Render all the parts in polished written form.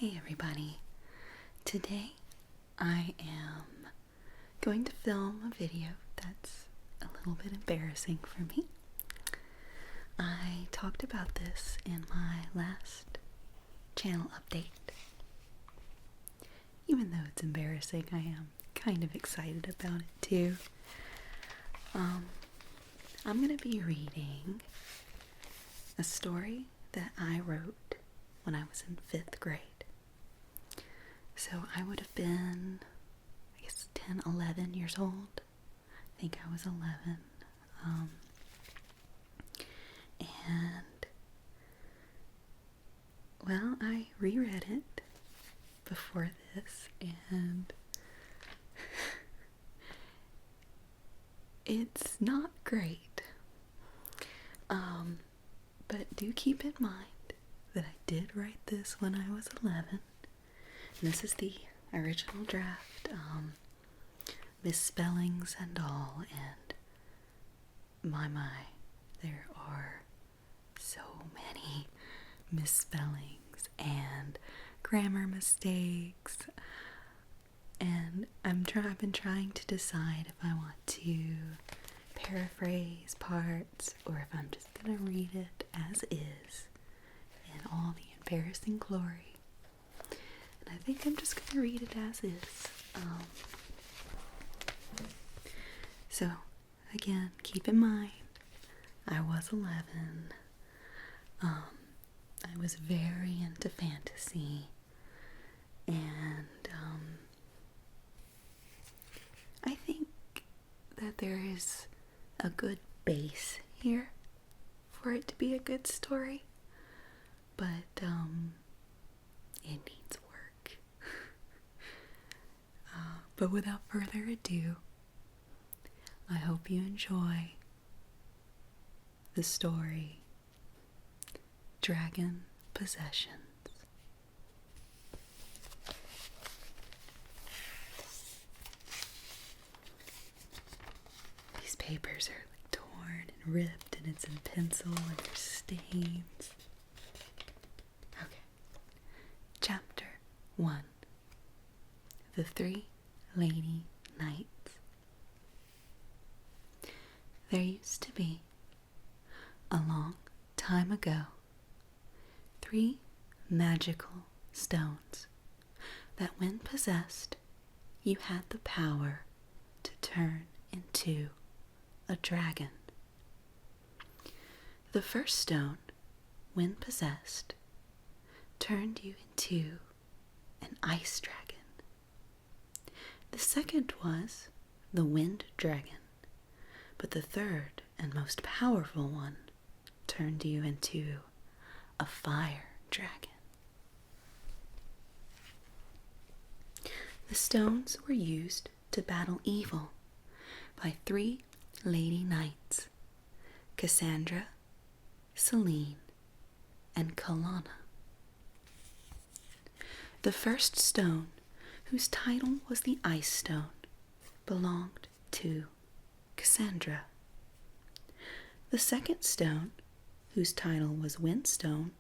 Hey everybody, today I am going to film a video that's a little bit embarrassing for me. I talked about this in my last channel update. Even though it's embarrassing, I am kind of excited about it too. I'm going to be reading a story that I wrote when I was in 5th grade. So I would have been, 10, 11 years old. I think I was 11. Well, I reread it before this, and it's not great. But do keep in mind that I did write this when I was 11. And this is the original draft, misspellings and all, and my, there are so many misspellings and grammar mistakes, and I've been trying to decide if I want to paraphrase parts or if I'm just gonna read it as is in all the embarrassing glory. And I think I'm just gonna read it as is. So again, keep in mind I was 11. I was very into fantasy, and I think that there is a good base here for it to be a good story, but it needs work. But without further ado, I hope you enjoy the story Dragon Possessions. These papers are torn and ripped, and it's in pencil and there's stains. Okay. Chapter 1. The 3 Lady Knights. There used to be, a long time ago, 3 magical stones that when possessed, you had the power to turn into a dragon. The first stone, when possessed, turned you into an ice dragon. The second was the wind dragon, but the third and most powerful one turned you into a fire dragon. The stones were used to battle evil by 3 lady knights, Cassandra, Celine, and Kalana. The first stone, whose title was the Ice Stone, belonged to Cassandra. The second stone, whose title was Windstone,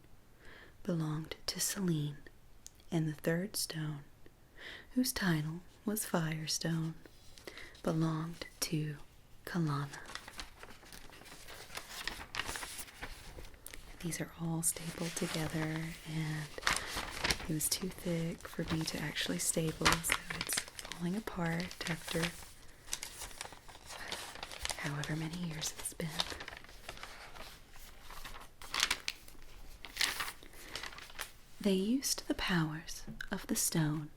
belonged to Celine, and the third stone, whose title was Firestone, belonged to Kalana. These are all stapled together, and it was too thick for me to actually staple, so it's falling apart after however many years it's been. They used the powers of the stone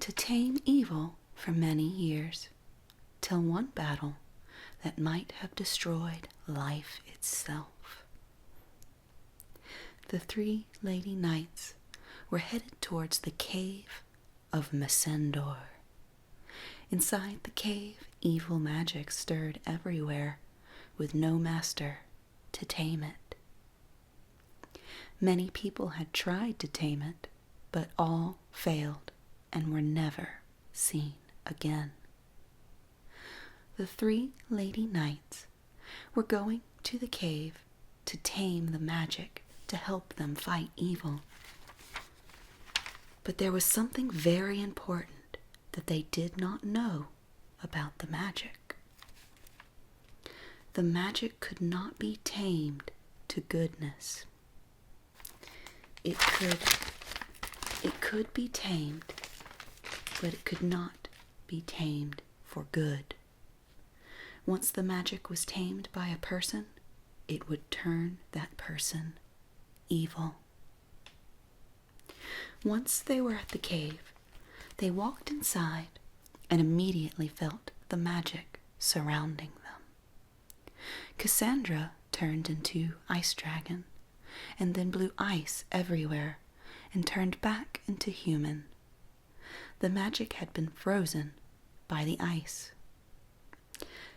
to tame evil for many years, till one battle that might have destroyed life itself. The 3 lady knights were headed towards the cave of Messendor. Inside the cave, evil magic stirred everywhere, with no master to tame it. Many people had tried to tame it, but all failed and were never seen again. The 3 lady knights were going to the cave to tame the magic to help them fight evil. But there was something very important that they did not know about the magic. The magic could not be tamed to goodness. It could be tamed, but it could not be tamed for good. Once the magic was tamed by a person, it would turn that person evil. Once they were at the cave, they walked inside and immediately felt the magic surrounding them. Cassandra turned into Ice Dragon, and then blew ice everywhere and turned back into human. The magic had been frozen by the ice.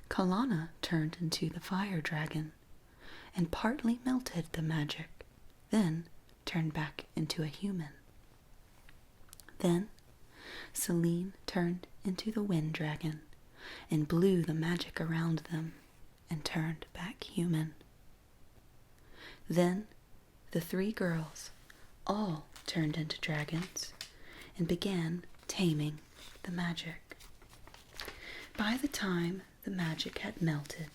Kalana turned into the Fire Dragon and partly melted the magic, then turned back into a human. Then Celine turned into the Wind Dragon and blew the magic around them and turned back human. Then the three girls all turned into dragons and began taming the magic. By the time the magic had melted,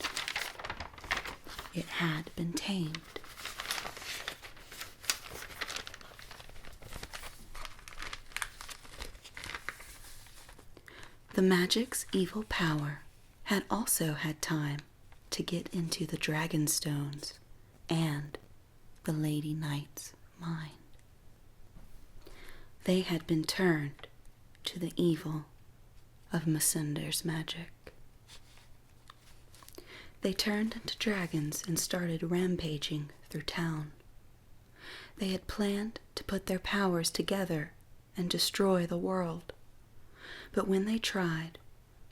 it had been tamed. The magic's evil power had also had time to get into the dragon stones and the Lady Knight's mind. They had been turned to the evil of Macinder's magic. They turned into dragons and started rampaging through town. They had planned to put their powers together and destroy the world. But when they tried,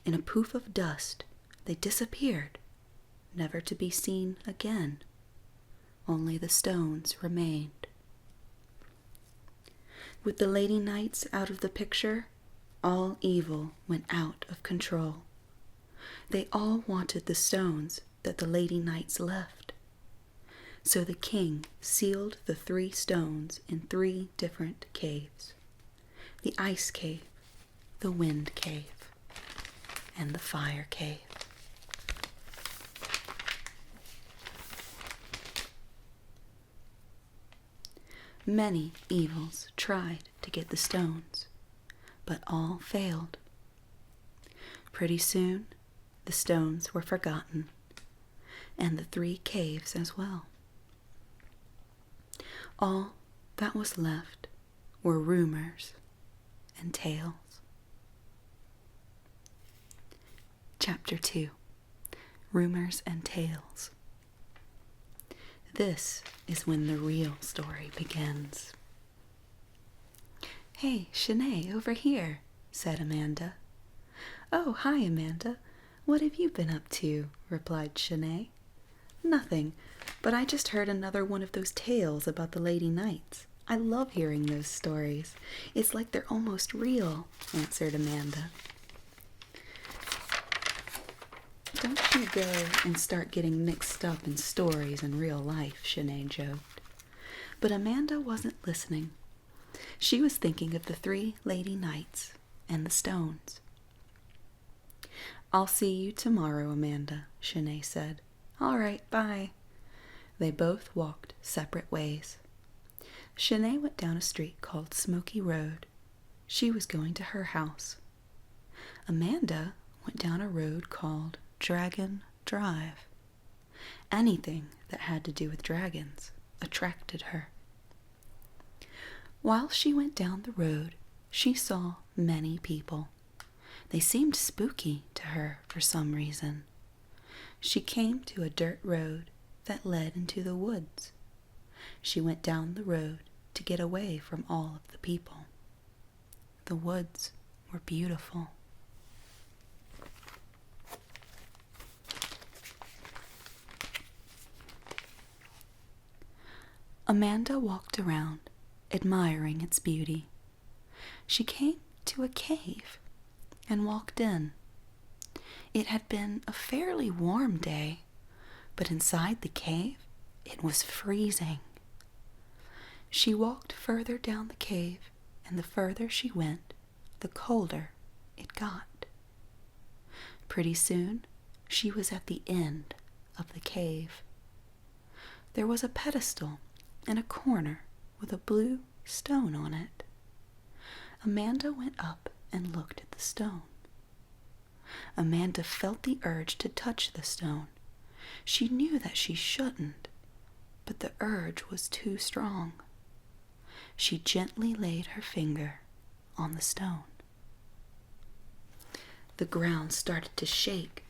in a poof of dust, they disappeared, never to be seen again. Only the stones remained. With the Lady Knights out of the picture, all evil went out of control. They all wanted the stones that the Lady Knights left. So the king sealed the 3 stones in 3 different caves: the Ice Cave, the Wind Cave, and the Fire Cave. Many evils tried to get the stones, but all failed. Pretty soon, the stones were forgotten, and the 3 caves as well. All that was left were rumors and tales. Chapter 2. Rumors and Tales. This is when the real story begins. "Hey, Shanae, over here," said Amanda. "Oh, hi, Amanda. What have you been up to?" replied Shanae. "Nothing, but I just heard another one of those tales about the Lady Knights. I love hearing those stories. It's like they're almost real," answered Amanda. "Don't you go and start getting mixed up in stories and real life," Shanae joked. But Amanda wasn't listening. She was thinking of the 3 Lady Knights and the stones. "I'll see you tomorrow, Amanda," Shanae said. "All right, bye." They both walked separate ways. Shanae went down a street called Smoky Road. She was going to her house. Amanda went down a road called Dragon Drive. Anything that had to do with dragons attracted her. While she went down the road, she saw many people. They seemed spooky to her for some reason. She came to a dirt road that led into the woods. She went down the road to get away from all of the people. The woods were beautiful. Amanda walked around, admiring its beauty. She came to a cave and walked in. It had been a fairly warm day, but inside the cave, it was freezing. She walked further down the cave and the further she went, the colder it got. Pretty soon, she was at the end of the cave. There was a pedestal in a corner with a blue stone on it. Amanda went up and looked at the stone. Amanda felt the urge to touch the stone. She knew that she shouldn't, but the urge was too strong. She gently laid her finger on the stone. The ground started to shake,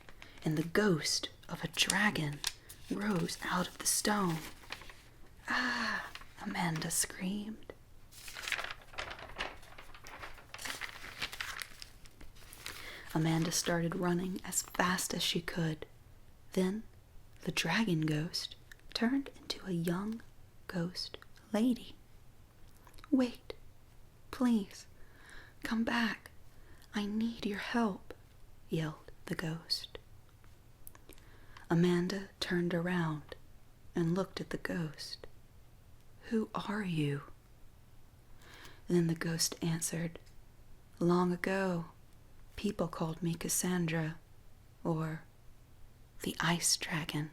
and the ghost of a dragon rose out of the stone. "Ah!" Amanda screamed. Amanda started running as fast as she could. Then the dragon ghost turned into a young ghost lady. "Wait, please, come back. I need your help," yelled the ghost. Amanda turned around and looked at the ghost. "Who are you?" Then the ghost answered, "Long ago, people called me Cassandra, or the Ice Dragon."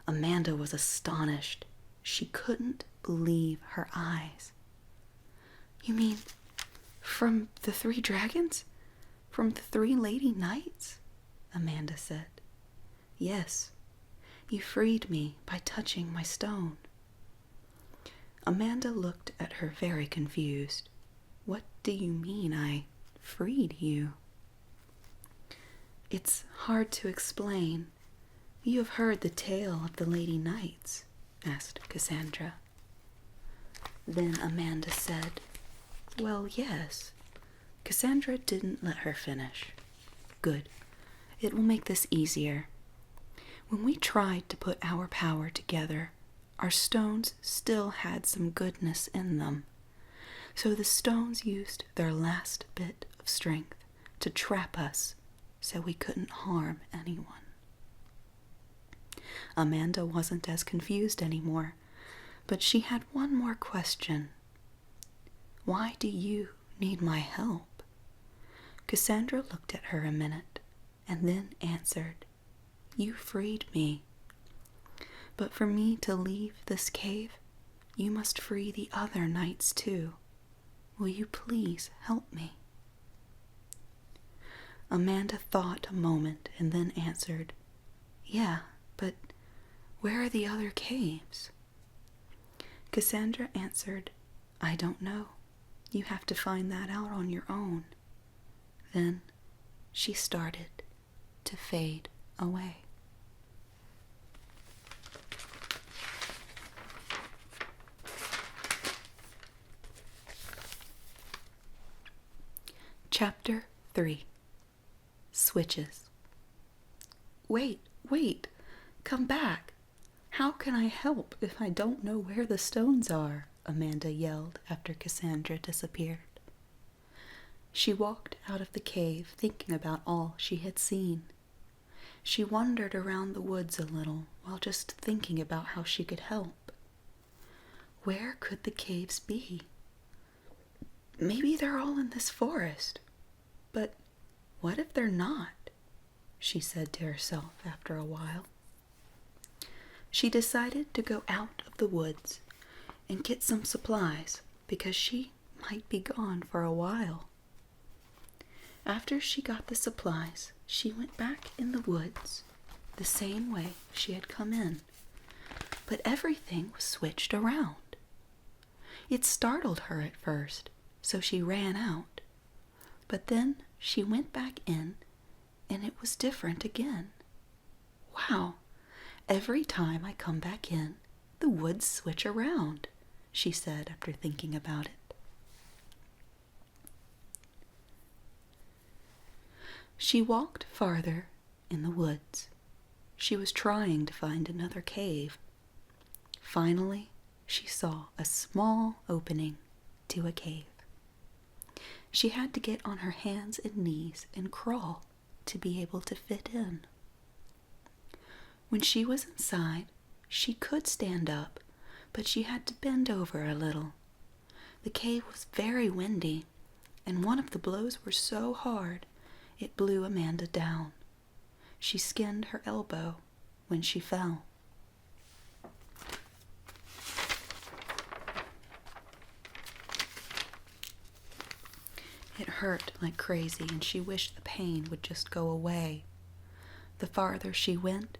Amanda was astonished. She couldn't believe her eyes. "You mean from the 3 dragons? From the 3 lady knights?" Amanda said. "Yes, you freed me by touching my stone." Amanda looked at her very confused. "What do you mean I freed you?" "It's hard to explain. You have heard the tale of the Lady Knights?" asked Cassandra. Then Amanda said, "Well, yes." Cassandra didn't let her finish. "Good. It will make this easier. When we tried to put our power together, our stones still had some goodness in them. So the stones used their last bit of strength to trap us so we couldn't harm anyone." Amanda wasn't as confused anymore, but she had one more question. "Why do you need my help?" Cassandra looked at her a minute and then answered, "You freed me. But for me to leave this cave, you must free the other knights too. Will you please help me?" Amanda thought a moment and then answered, "Yeah, but where are the other caves?" Cassandra answered, "I don't know. You have to find that out on your own." Then she started to fade away. Chapter 3. Switches. Wait, come back. How can I help if I don't know where the stones are?" Amanda yelled after Cassandra disappeared. She walked out of the cave thinking about all she had seen. She wandered around the woods a little while just thinking about how she could help. Where could the caves be? Maybe they're all in this forest. But what if they're not? She said to herself after a while. She decided to go out of the woods and get some supplies because she might be gone for a while. After she got the supplies, she went back in the woods the same way she had come in, but everything was switched around. It startled her at first, so she ran out, but then she went back in and it was different again. "Wow, every time I come back in, the woods switch around," she said after thinking about it. She walked farther in the woods. She was trying to find another cave. Finally, she saw a small opening to a cave. She had to get on her hands and knees and crawl to be able to fit in. When she was inside, she could stand up, but she had to bend over a little. The cave was very windy, and one of the blows were so hard it blew Amanda down. She skinned her elbow when she fell. It hurt like crazy, and she wished the pain would just go away. The farther she went,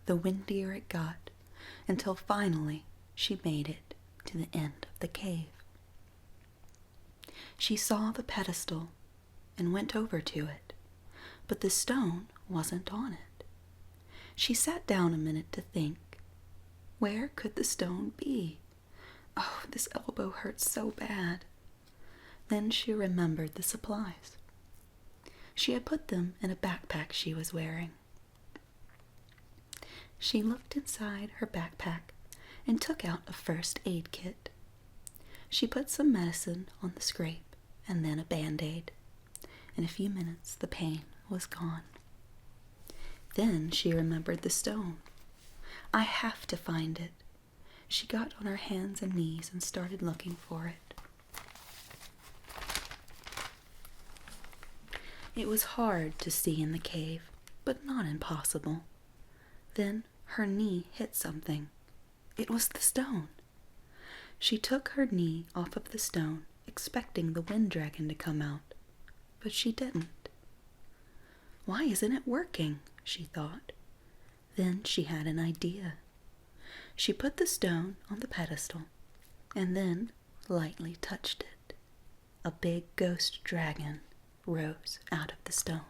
the windier it got, until finally she made it to the end of the cave. She saw the pedestal and went over to it, but the stone wasn't on it. She sat down a minute to think. Where could the stone be? Oh, this elbow hurts so bad. Then she remembered the supplies. She had put them in a backpack she was wearing. She looked inside her backpack and took out a first aid kit. She put some medicine on the scrape and then a Band-Aid. In a few minutes, the pain was gone. Then she remembered the stone. I have to find it. She got on her hands and knees and started looking for it. It was hard to see in the cave, but not impossible. Then her knee hit something. It was the stone. She took her knee off of the stone, expecting the wind dragon to come out, but she didn't. Why isn't it working? She thought. Then she had an idea. She put the stone on the pedestal and then lightly touched it. A big ghost dragon rose out of the stone.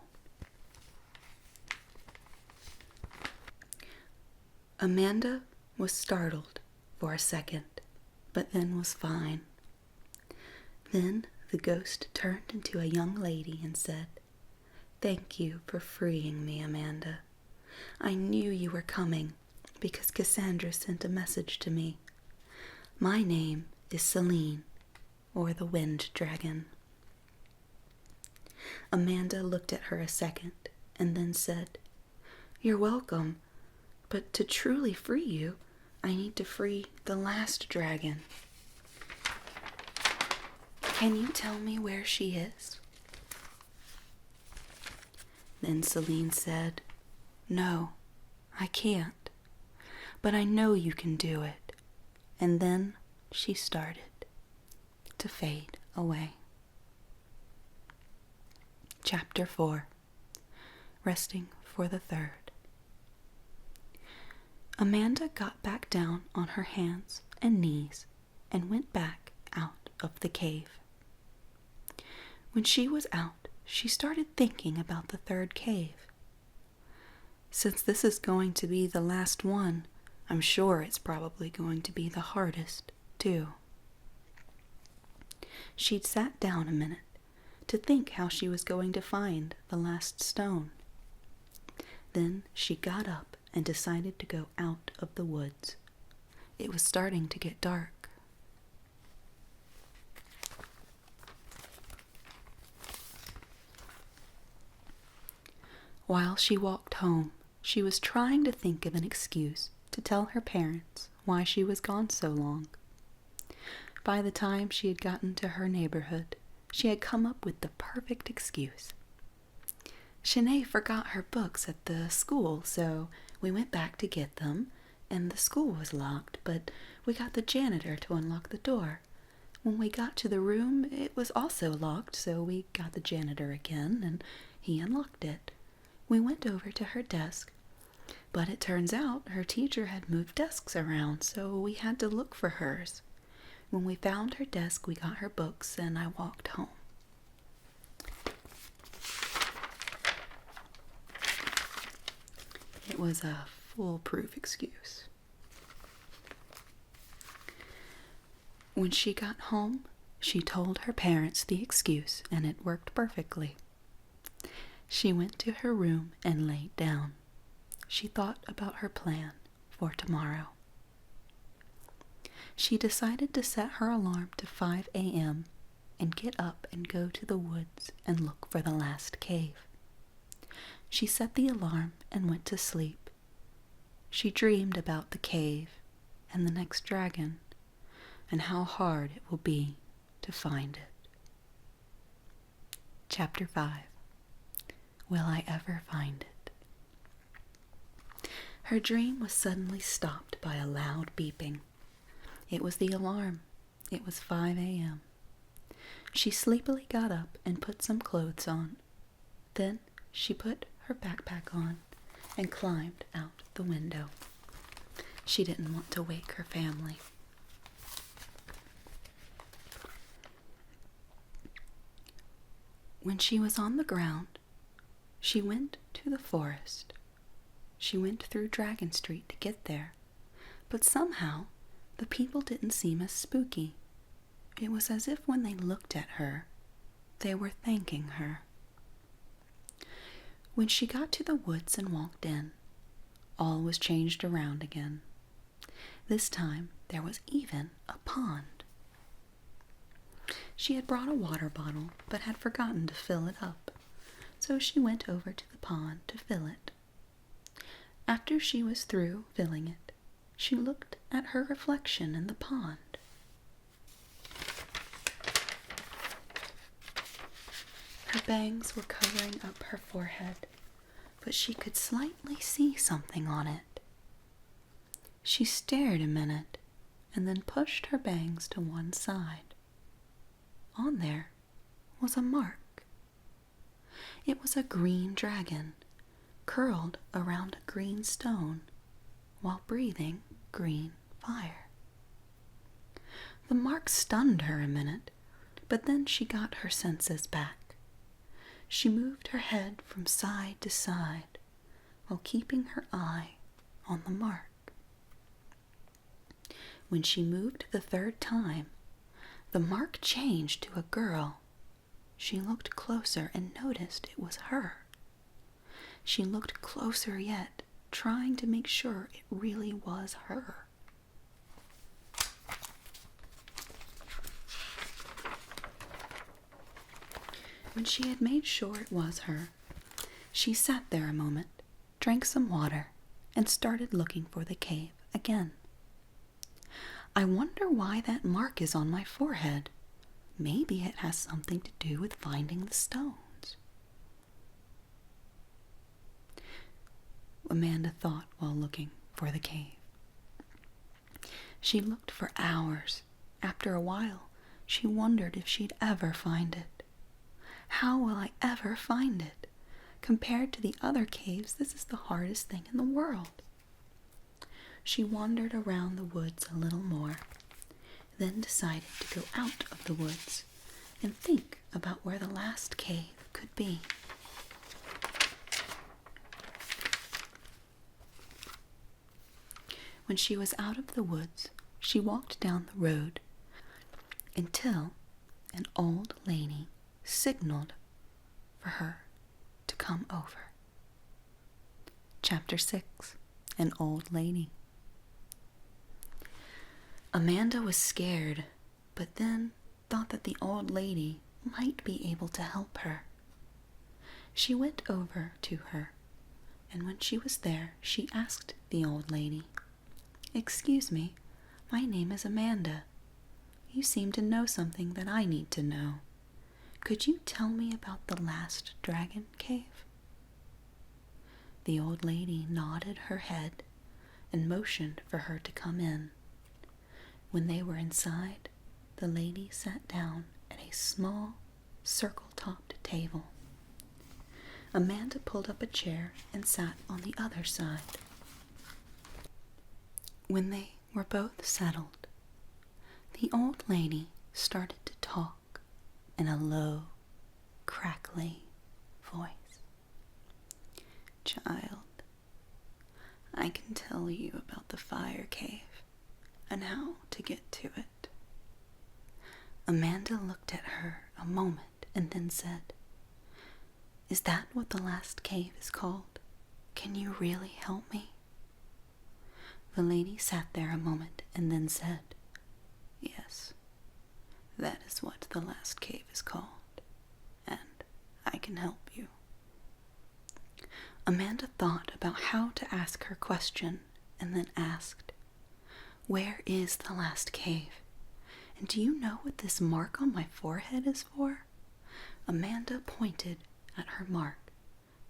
Amanda was startled for a second, but then was fine. Then the ghost turned into a young lady and said, "Thank you for freeing me, Amanda. I knew you were coming because Cassandra sent a message to me. My name is Celine, or the Wind Dragon." Amanda looked at her a second and then said, "You're welcome, but to truly free you, I need to free the last dragon. Can you tell me where she is?" Then Celine said, "No, I can't, but I know you can do it." And then she started to fade away. Chapter 4. Resting for the Third. Amanda got back down on her hands and knees and went back out of the cave. When she was out, she started thinking about the third cave. Since this is going to be the last one, I'm sure it's probably going to be the hardest, too. She'd sat down a minute to think how she was going to find the last stone. Then she got up and decided to go out of the woods. It was starting to get dark. While she walked home, she was trying to think of an excuse to tell her parents why she was gone so long. By the time she had gotten to her neighborhood, she had come up with the perfect excuse. Shanae forgot her books at the school, so we went back to get them, and the school was locked, but we got the janitor to unlock the door. When we got to the room, it was also locked, so we got the janitor again, and he unlocked it. We went over to her desk, but it turns out her teacher had moved desks around, so we had to look for hers. When we found her desk, we got her books, and I walked home. It was a foolproof excuse. When she got home, she told her parents the excuse, and it worked perfectly. She went to her room and laid down. She thought about her plan for tomorrow. She decided to set her alarm to 5 a.m. and get up and go to the woods and look for the last cave. She set the alarm and went to sleep. She dreamed about the cave and the next dragon and how hard it will be to to find it. Chapter 5. Will I ever find it? Her dream was suddenly stopped by a loud beeping. It was the alarm. It was 5 a.m. She sleepily got up and put some clothes on. Then she put her backpack on and climbed out the window. She didn't want to wake her family. When she was on the ground, she went to the forest. She went through Dragon Street to get there, but somehow the people didn't seem as spooky. It was as if when they looked at her, they were thanking her. When she got to the woods and walked in, all was changed around again. This time there was even a pond. She had brought a water bottle but had forgotten to fill it up, so she went over to the pond to fill it. After she was through filling it, she looked at her reflection in the pond. Her bangs were covering up her forehead, but she could slightly see something on it. She stared a minute and then pushed her bangs to one side. On there was a mark. It was a green dragon, curled around a green stone while breathing green fire. The mark stunned her a minute, but then she got her senses back. She moved her head from side to side while keeping her eye on the mark. When she moved the third time, the mark changed to a girl. She looked closer and noticed it was her. She looked closer yet, trying to make sure it really was her. When she had made sure it was her, she sat there a moment, drank some water, and started looking for the cave again. I wonder why that mark is on my forehead. Maybe it has something to do with finding the stones. Amanda thought while looking for the cave. She looked for hours. After a while, she wondered if she'd ever find it. How will I ever find it? Compared to the other caves, this is the hardest thing in the world. She wandered around the woods a little more, then decided to go out of the woods and think about where the last cave could be. When she was out of the woods, she walked down the road until an old lady signaled for her to come over. Chapter 6. An Old Lady. Amanda was scared, but then thought that the old lady might be able to help her. She went over to her, and when she was there, she asked the old lady, "Excuse me, my name is Amanda. You seem to know something that I need to know. Could you tell me about the last dragon cave?" The old lady nodded her head and motioned for her to come in. When they were inside, the lady sat down at a small, circle-topped table. Amanda pulled up a chair and sat on the other side. When they were both settled, the old lady started to talk in a low, crackly voice. "Child, I can tell you about the fire cave and how to get to it." Amanda looked at her a moment and then said, "Is that what the last cave is called? Can you really help me?" The lady sat there a moment and then said, "Yes, that is what the last cave is called, and I can help you." Amanda thought about how to ask her question and then asked, "Where is the last cave? And do you know what this mark on my forehead is for?" Amanda pointed at her mark,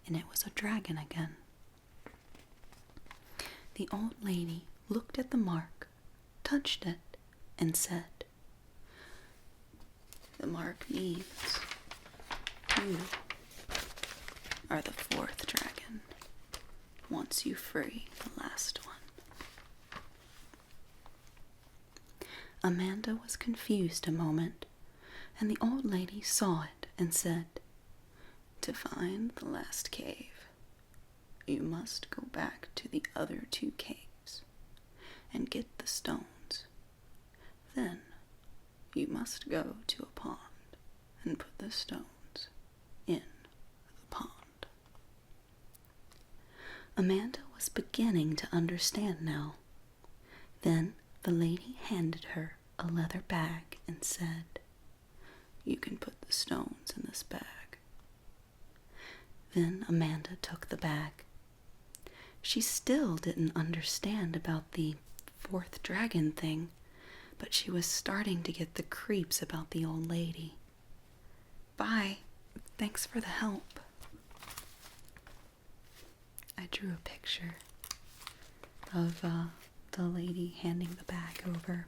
and it was a dragon again. The old lady looked at the mark, touched it, and said, "The mark means you are the fourth dragon, once you free the last one." Amanda was confused a moment, and the old lady saw it and said, "To find the last cave, you must go back to the other 2 caves and get the stones. Then you must go to a pond and put the stones in the pond." Amanda was beginning to understand now. Then the lady handed her a leather bag and said, "You can put the stones in this bag." Then Amanda took the bag. She still didn't understand about the 4th dragon thing, but she was starting to get the creeps about the old lady. "Bye. Thanks for the help." I drew a picture of the lady handing the bag over.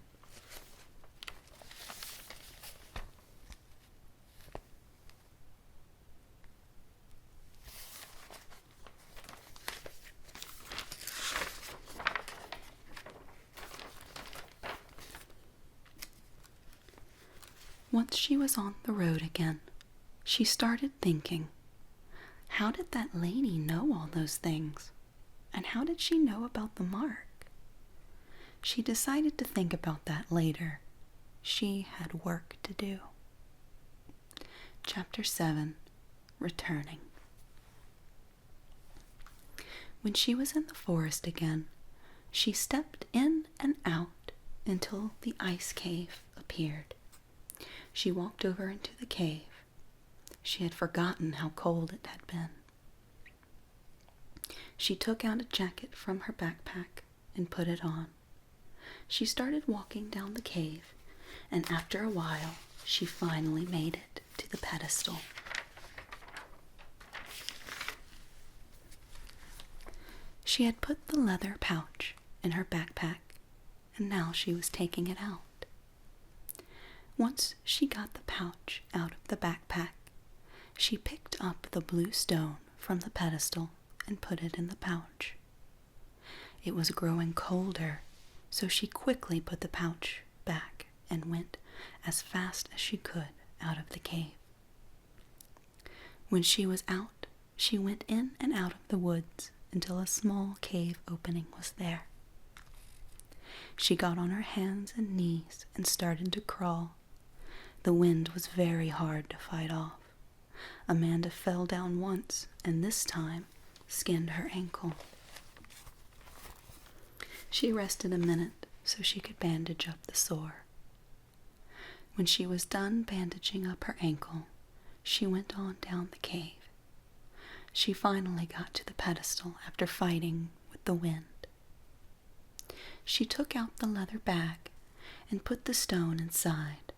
Once she was on the road again, she started thinking, how did that lady know all those things? And how did she know about the mark? She decided to think about that later. She had work to do. Chapter 7, Returning. When she was in the forest again, she stepped in and out until the ice cave appeared. She walked over into the cave. She had forgotten how cold it had been. She took out a jacket from her backpack and put it on. She started walking down the cave, and after a while, she finally made it to the pedestal. She had put the leather pouch in her backpack, and now she was taking it out. Once she got the pouch out of the backpack, she picked up the blue stone from the pedestal and put it in the pouch. It was growing colder, so she quickly put the pouch back and went as fast as she could out of the cave. When she was out, she went in and out of the woods until a small cave opening was there. She got on her hands and knees and started to crawl. The wind was very hard to fight off. Amanda fell down once, and this time skinned her ankle. She rested a minute so she could bandage up the sore. When she was done bandaging up her ankle, she went on down the cave. She finally got to the pedestal after fighting with the wind. She took out the leather bag and put the stone inside.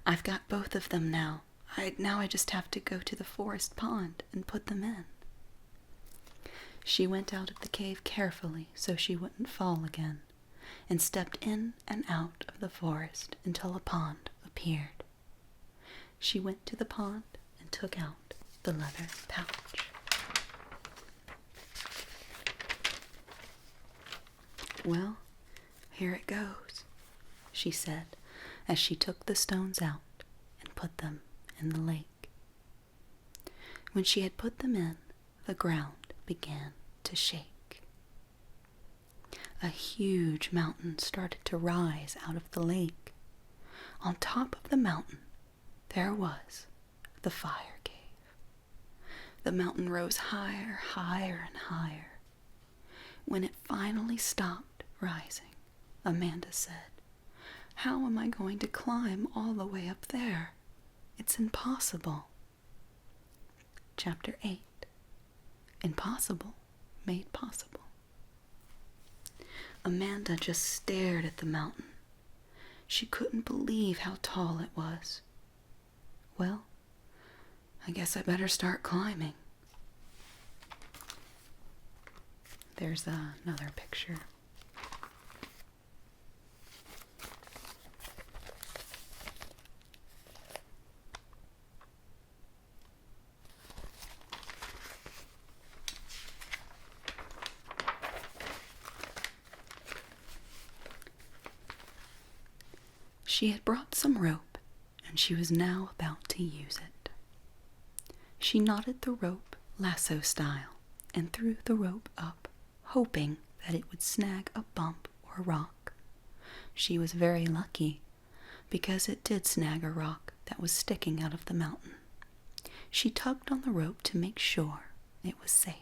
"I've got both of them now. I just have to go to the forest pond and put them in." She went out of the cave carefully so she wouldn't fall again, and stepped in and out of the forest until a pond appeared. She went to the pond and took out the leather pouch. "Well, here it goes," she said as she took the stones out and put them in the lake. When she had put them in, the ground began to shake. A huge mountain started to rise out of the lake. On top of the mountain, there was the fire cave. The mountain rose higher, higher, and higher. When it finally stopped rising, Amanda said, "How am I going to climb all the way up there? It's impossible." Chapter 8, Impossible Made Possible. Amanda just stared at the mountain. She couldn't believe how tall it was. Well, I guess I better start climbing. There's another picture. She had brought some rope, and she was now about to use it. She knotted the rope lasso style and threw the rope up, hoping that it would snag a bump or rock. She was very lucky, because it did snag a rock that was sticking out of the mountain. She tugged on the rope to make sure it was safe.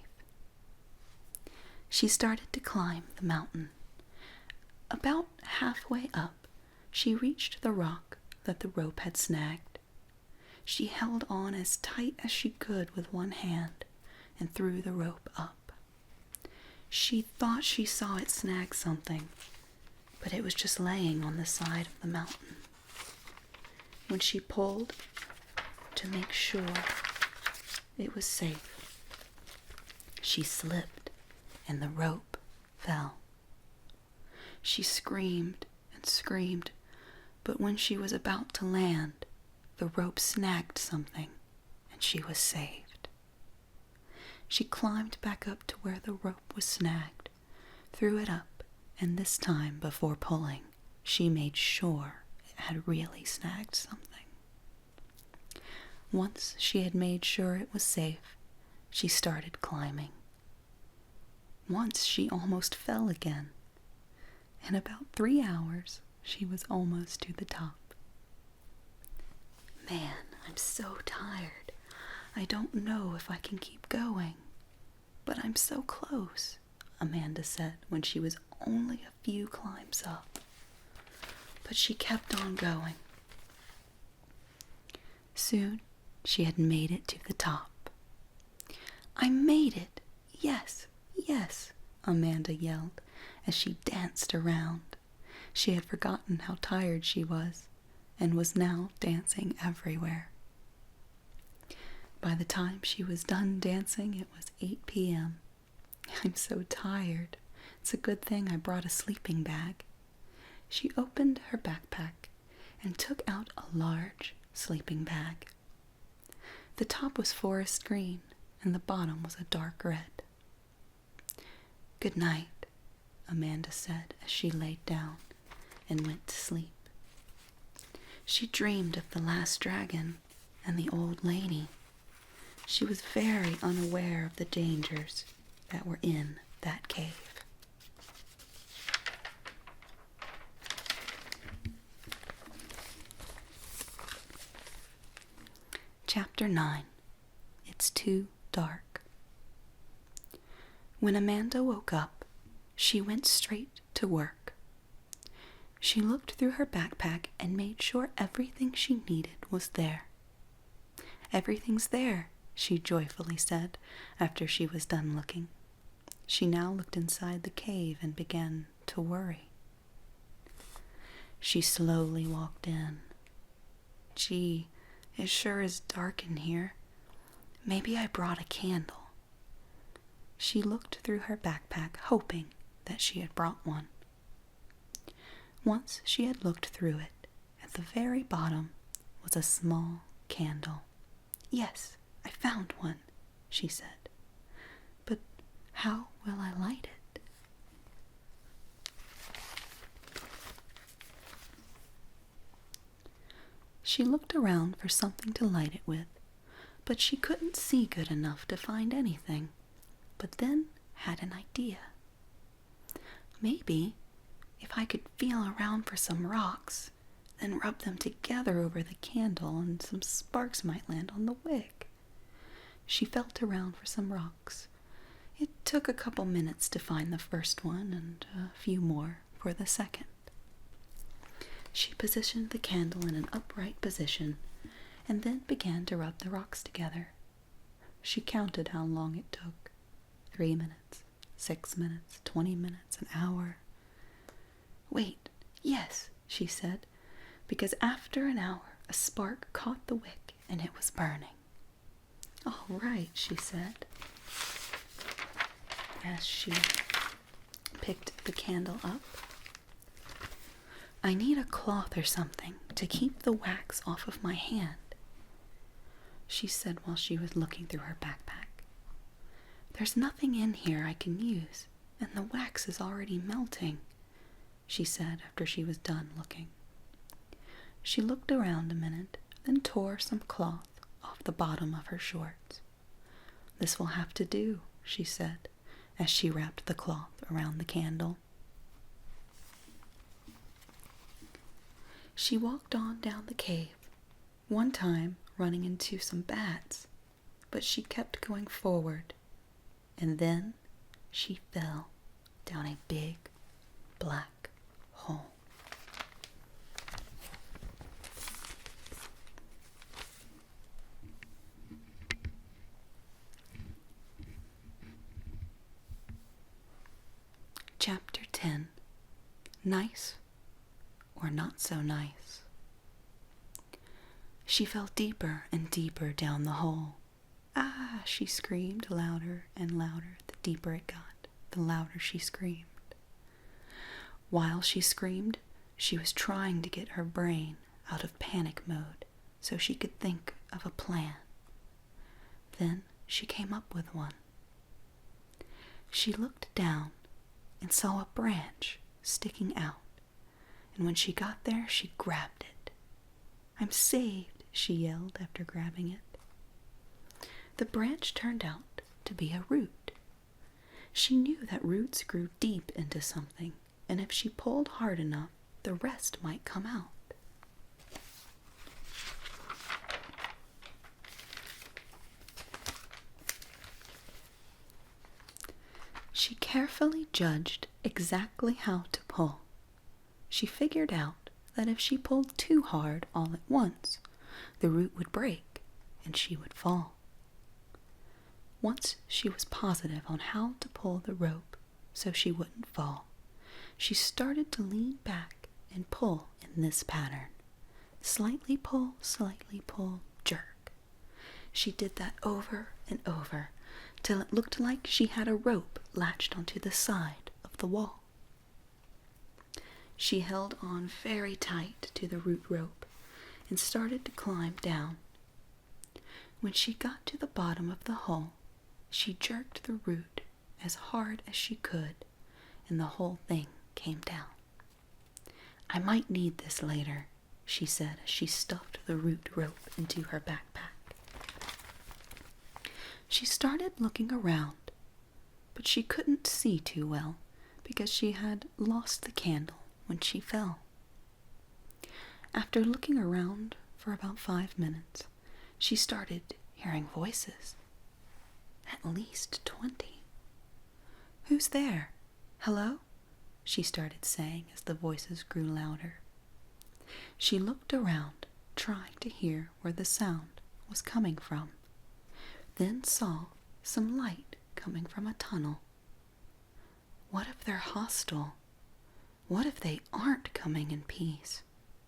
She started to climb the mountain. About halfway up, she reached the rock that the rope had snagged. She held on as tight as she could with one hand and threw the rope up. She thought she saw it snag something, but it was just laying on the side of the mountain. When she pulled to make sure it was safe, she slipped and the rope fell. She screamed and screamed, but when she was about to land, the rope snagged something, and she was saved. She climbed back up to where the rope was snagged, threw it up, and this time, before pulling, she made sure it had really snagged something. Once she had made sure it was safe, she started climbing. Once she almost fell again. In about 3 hours, she was almost to the top. Man, I'm so tired. I don't know if I can keep going. But I'm so close, Amanda said when she was only a few climbs up. But she kept on going. Soon, she had made it to the top. I made it! Yes, yes, Amanda yelled as she danced around. She had forgotten how tired she was and was now dancing everywhere. By the time she was done dancing, it was 8 p.m. I'm so tired. It's a good thing I brought a sleeping bag. She opened her backpack and took out a large sleeping bag. The top was forest green and the bottom was a dark red. Good night, Amanda said as she laid down and went to sleep. She dreamed of the last dragon and the old lady. She was very unaware of the dangers that were in that cave. Chapter 9. It's Too Dark. When Amanda woke up, she went straight to work. She looked through her backpack and made sure everything she needed was there. Everything's there, she joyfully said after she was done looking. She now looked inside the cave and began to worry. She slowly walked in. Gee, it sure is dark in here. Maybe I brought a candle. She looked through her backpack, hoping that she had brought one. Once she had looked through it, at the very bottom was a small candle. Yes, I found one, she said. But how will I light it? She looked around for something to light it with, but she couldn't see good enough to find anything, but then had an idea. Maybe if I could feel around for some rocks, then rub them together over the candle and some sparks might land on the wick. She felt around for some rocks. It took a couple minutes to find the first one and a few more for the second. She positioned the candle in an upright position and then began to rub the rocks together. She counted how long it took. 3 minutes, 6 minutes, 20 minutes, an hour. Wait, yes, she said. because after an hour a spark caught the wick and it was burning. "All right," she said, as she picked the candle up. "I need a cloth or something to keep the wax off of my hand," she said while she was looking through her backpack. "There's nothing in here I can use, and the wax is already melting," she said after she was done looking. She looked around a minute, then tore some cloth off the bottom of her shorts. "This will have to do," she said, as she wrapped the cloth around the candle. She walked on down the cave, one time running into some bats, but she kept going forward, and then she fell down a big black hole. Chapter 10. Nice or Not So Nice. She fell deeper and deeper down the hole. "Ah!" she screamed louder and louder. The deeper it got, the louder she screamed. While she screamed, she was trying to get her brain out of panic mode so she could think of a plan. Then she came up with one. She looked down and saw a branch sticking out, and when she got there, she grabbed it. "I'm saved," she yelled after grabbing it. The branch turned out to be a root. She knew that roots grew deep into something, and if she pulled hard enough, the rest might come out. She carefully judged exactly how to pull. She figured out that if she pulled too hard all at once, the root would break and she would fall. Once she was positive on how to pull the rope so she wouldn't fall, she started to lean back and pull in this pattern. Slightly pull, jerk. She did that over and over till it looked like she had a rope latched onto the side of the wall. She held on very tight to the root rope and started to climb down. When she got to the bottom of the hole, she jerked the root as hard as she could, and the whole thing came down. "I might need this later," she said as she stuffed the root rope into her backpack. She started looking around, but she couldn't see too well because she had lost the candle when she fell. After looking around for about 5 minutes, she started hearing voices. At least 20. "Who's there? Hello?" she started saying as the voices grew louder. She looked around, trying to hear where the sound was coming from, then saw some light coming from a tunnel. What if they're hostile? What if they aren't coming in peace?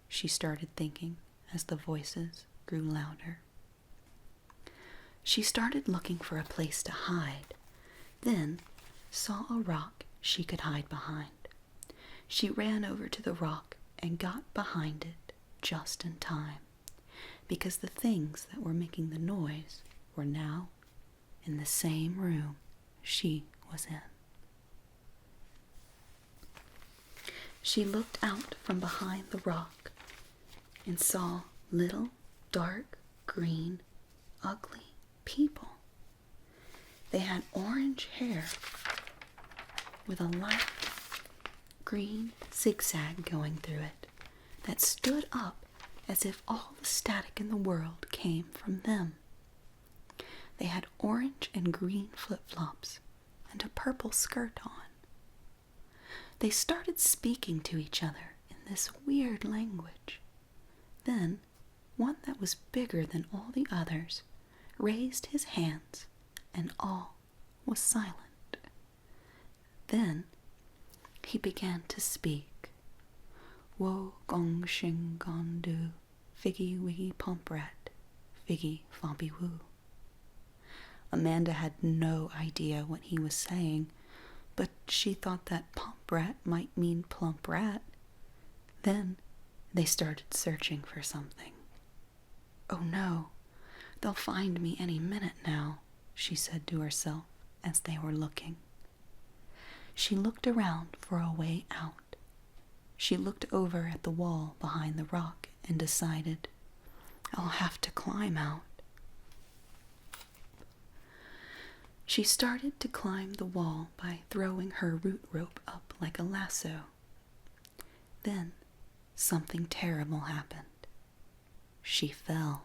She started thinking as the voices grew louder. She started looking for a place to hide, then saw a rock she could hide behind. She ran over to the rock and got behind it just in time, because the things that were making the noise were now in the same room she was in. She looked out from behind the rock and saw little, dark, green, ugly people. They had orange hair with a light green zigzag going through it that stood up as if all the static in the world came from them. They had orange and green flip-flops and a purple skirt on. They started speaking to each other in this weird language. Then, one that was bigger than all the others raised his hands, and all was silent. Then he began to speak. wo gong shing gon do, figgy wiggy pomp rat, figgy fompy woo. Amanda had no idea what he was saying, but she thought that pomp rat might mean plump rat. Then they started searching for something. Oh no, they'll find me any minute now, she said to herself as they were looking. She looked around for a way out. She looked over at the wall behind the rock and decided, I'll have to climb out. She started to climb the wall by throwing her root rope up like a lasso. Then something terrible happened. She fell.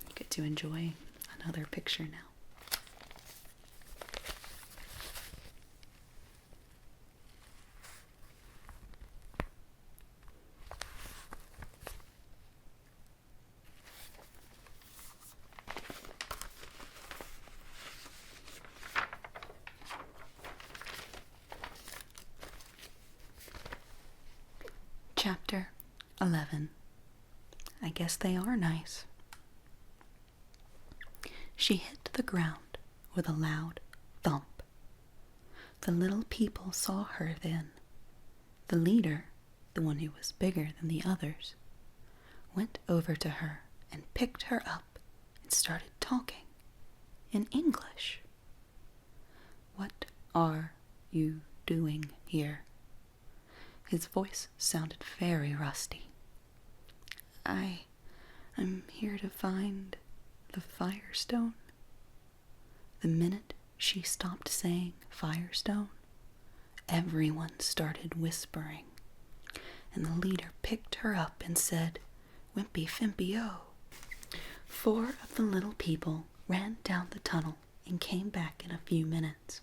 You get to enjoy another picture now. Chapter 11. I guess they are nice. She hit the ground with a loud thump. The little people saw her then. The leader, the one who was bigger than the others, went over to her and picked her up and started talking in English. What are you doing here? His voice sounded very rusty. I'm here to find the Firestone. The minute she stopped saying Firestone, everyone started whispering, and the leader picked her up and said, Wimpy Fimpy O. 4 of the little people ran down the tunnel and came back in a few minutes.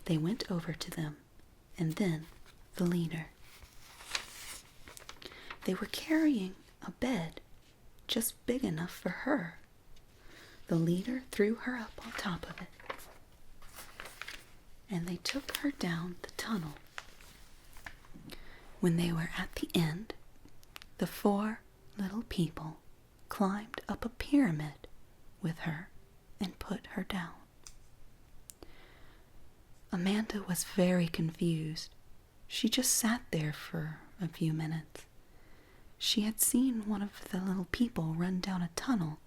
They went over to them, and then the leader. They were carrying a bed just big enough for her. The leader threw her up on top of it, and they took her down the tunnel. When they were at the end, the 4 little people climbed up a pyramid with her and put her down. Amanda was very confused. She just sat there for a few minutes. She had seen one of the little people run down a tunnel,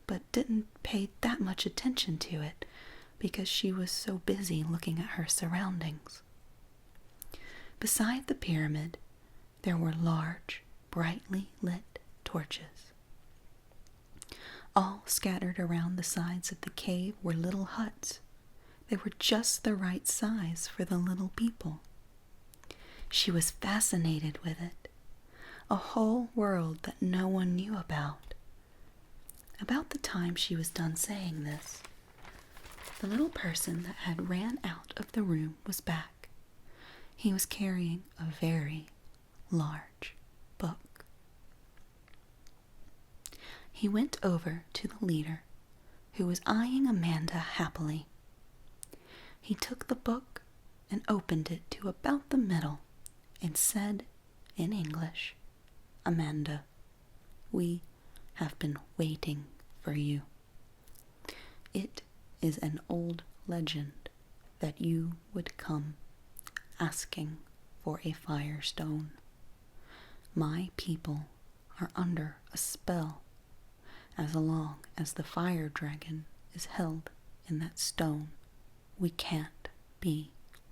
but didn't pay that much attention to it because she was so busy looking at her surroundings. Beside the pyramid, there were large, brightly lit torches. All scattered around the sides of the cave were little huts. They were just the right size for the little people. She was fascinated with it. A whole world that no one knew about. About the time she was done saying this, the little person that had ran out of the room was back. He was carrying a very large book. He went over to the leader, who was eyeing Amanda happily. He took the book and opened it to about the middle and said in English, Amanda, we have been waiting for you. It is an old legend that you would come asking for a firestone. My people are under a spell as long as the fire dragon is held in that stone. We can't be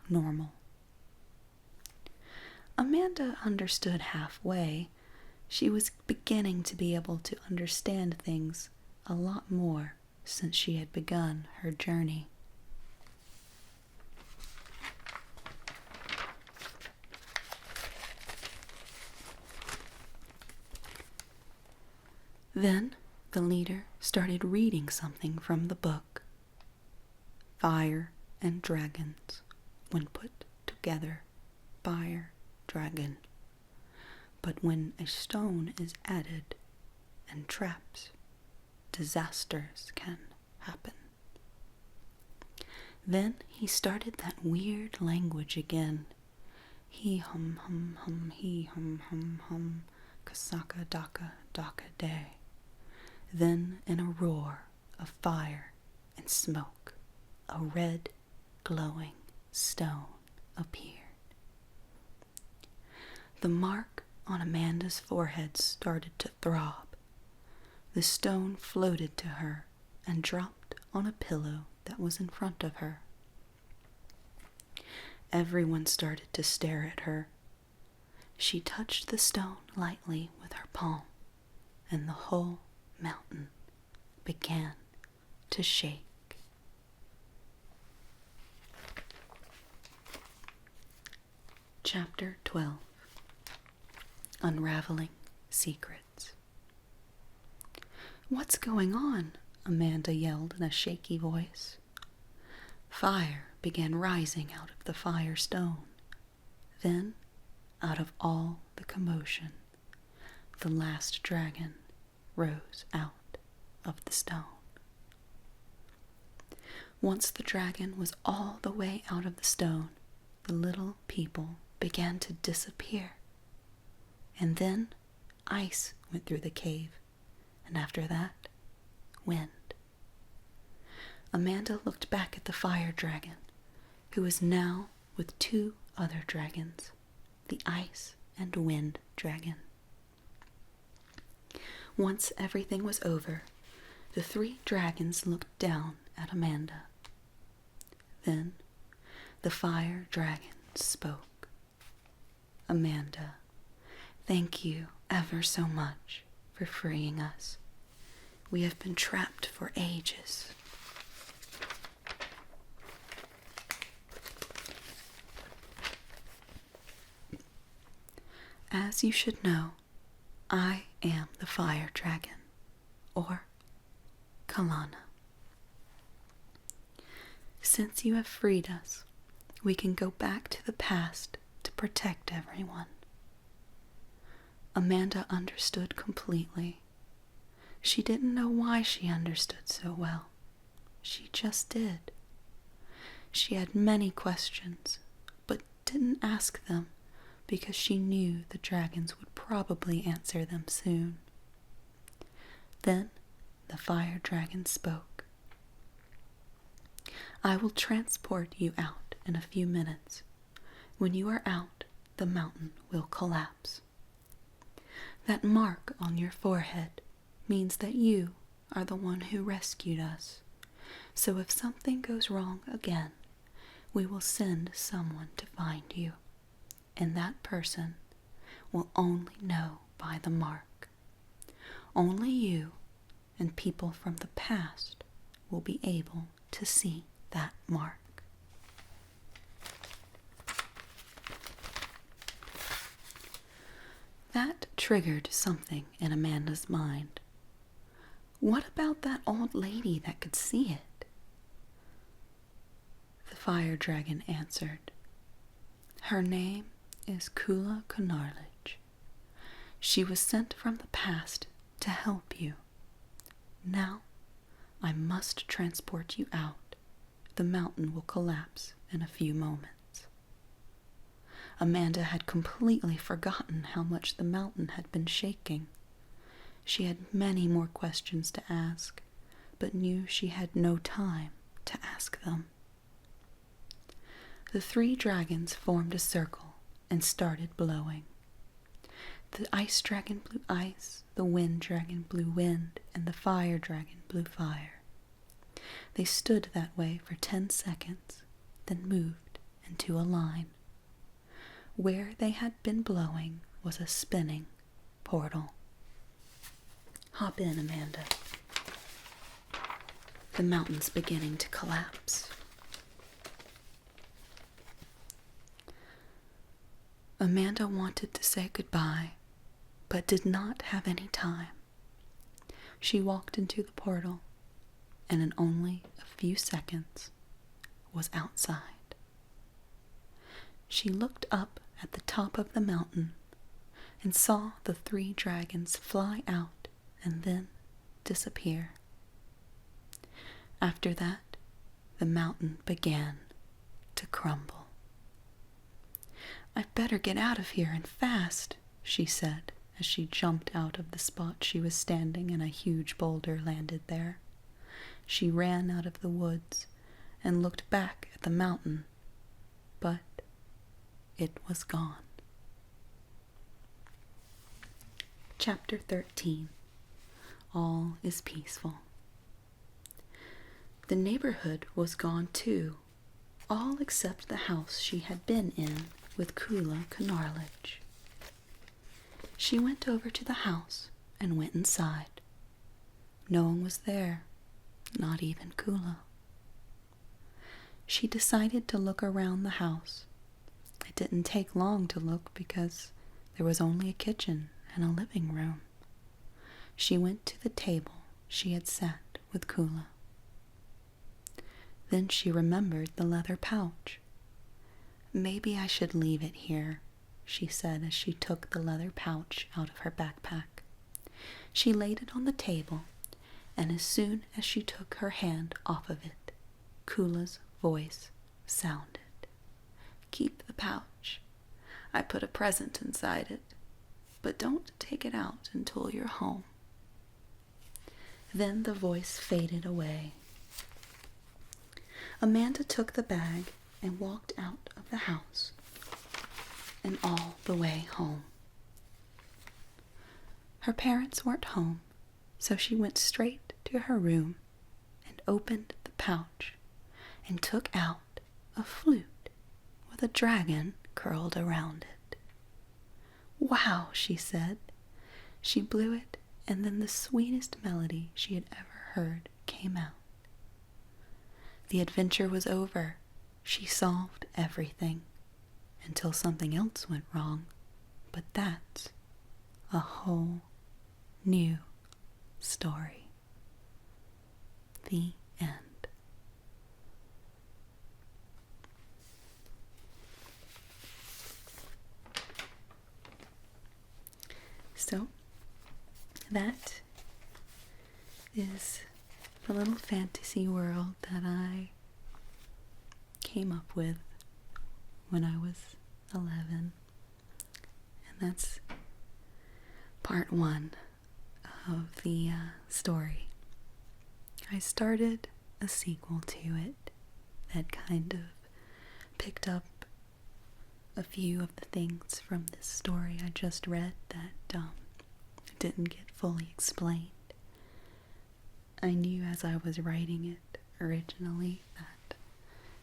normal. Amanda understood halfway. She was beginning to be able to understand things a lot more since she had begun her journey. Then the leader started reading something from the book. Fire and dragons, when put together, fire, dragon. But when a stone is added and traps, disasters can happen. Then he started that weird language again. He hum hum hum, he hum hum hum, kasaka daka daka day. Then in a roar of fire and smoke, a red, glowing stone appeared. The mark on Amanda's forehead started to throb. The stone floated to her and dropped on a pillow that was in front of her. Everyone started to stare at her. She touched the stone lightly with her palm, and the whole mountain began to shake. Chapter 12. Unraveling Secrets. "What's going on?" Amanda yelled in a shaky voice. Fire began rising out of the firestone. Then, out of all the commotion, the last dragon rose out of the stone. Once the dragon was all the way out of the stone, the little people began to disappear. And then ice went through the cave, and after that, wind. Amanda looked back at the fire dragon, who was now with 2 other dragons, the ice and wind dragon. Once everything was over, the 3 dragons looked down at Amanda. Then the fire dragon spoke. "Amanda, thank you ever so much for freeing us. We have been trapped for ages. As you should know, I am the fire dragon, or Kalana. Since you have freed us, we can go back to the past to protect everyone." Amanda understood completely. She didn't know why she understood so well. She just did. She had many questions, but didn't ask them because she knew the dragons would probably answer them soon. Then the fire dragon spoke. "I will transport you out in a few minutes. When you are out, the mountain will collapse. That mark on your forehead means that you are the one who rescued us. So if something goes wrong again, we will send someone to find you, and that person will only know by the mark. Only you and people from the past will be able to see that mark." That triggered something in Amanda's mind. What about that old lady that could see it? The fire dragon answered. "Her name is Kula Konarlich. She was sent from the past to help you. Now, I must transport you out. The mountain will collapse in a few moments." Amanda had completely forgotten how much the mountain had been shaking. She had many more questions to ask, but knew she had no time to ask them. The 3 dragons formed a circle and started blowing. The ice dragon blew ice, the wind dragon blew wind, and the fire dragon blew fire. They stood that way for 10 seconds, then moved into a line. Where they had been blowing was a spinning portal. "Hop in, Amanda. The mountain's beginning to collapse." Amanda wanted to say goodbye, but did not have any time. She walked into the portal, and in only a few seconds was outside. She looked up at the top of the mountain and saw the 3 dragons fly out and then disappear. After that, the mountain began to crumble. "I'd better get out of here and fast," she said as she jumped out of the spot she was standing and a huge boulder landed there. She ran out of the woods and looked back at the mountain, but it was gone. Chapter 13. All is peaceful. The neighborhood was gone too, all except the house she had been in with Kula Knarlich. She went over to the house and went inside. No one was there, not even Kula. She decided to look around the house. It didn't take long to look because there was only a kitchen and a living room. She went to the table she had sat with Kula. Then she remembered the leather pouch. "Maybe I should leave it here," she said as she took the leather pouch out of her backpack. She laid it on the table, and as soon as she took her hand off of it, Kula's voice sounded. "Keep the pouch. I put a present inside it, but don't take it out until you're home." Then the voice faded away. Amanda took the bag and walked out of the house and all the way home. Her parents weren't home, so she went straight to her room and opened the pouch and took out a flute with a dragon curled around it. "Wow," she said. She blew it, and then the sweetest melody she had ever heard came out. The adventure was over. She solved everything until something else went wrong, but that's a whole new story. The end. So, that is the little fantasy world that I came up with when I was 11. And that's part 1 of the story. I started a sequel to it that kind of picked up a few of the things from this story I just read that didn't get fully explained. I knew as I was writing it originally that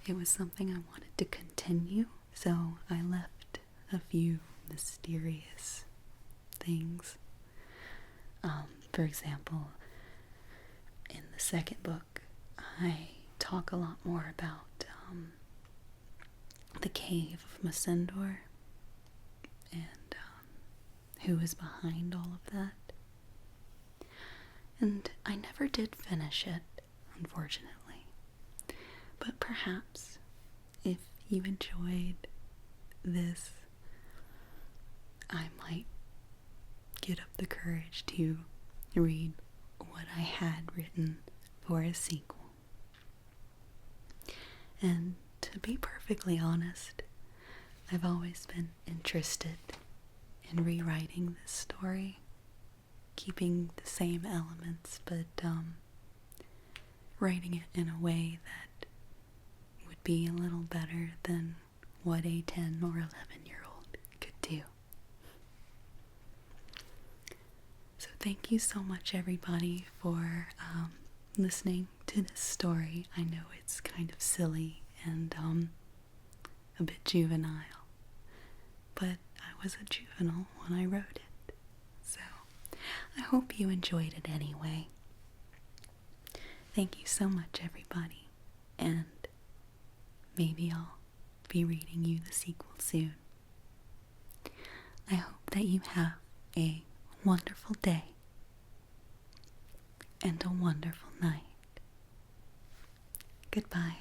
it was something I wanted to continue, so I left a few mysterious things. For example, in the second book, I talk a lot more about the cave of Masendor and who is behind all of that. And I never did finish it, unfortunately. But perhaps if you enjoyed this, I might get up the courage to read what I had written for a sequel. And to be perfectly honest, I've always been interested in rewriting this story, keeping the same elements, but writing it in a way that would be a little better than what a 10 or 11-year-old could do. So thank you so much, everybody, for listening to this story. I know it's kind of silly and a bit juvenile, but I was a juvenile when I wrote it, so I hope you enjoyed it anyway. Thank you so much, everybody, and maybe I'll be reading you the sequel soon. I hope that you have a wonderful day and a wonderful night. Goodbye.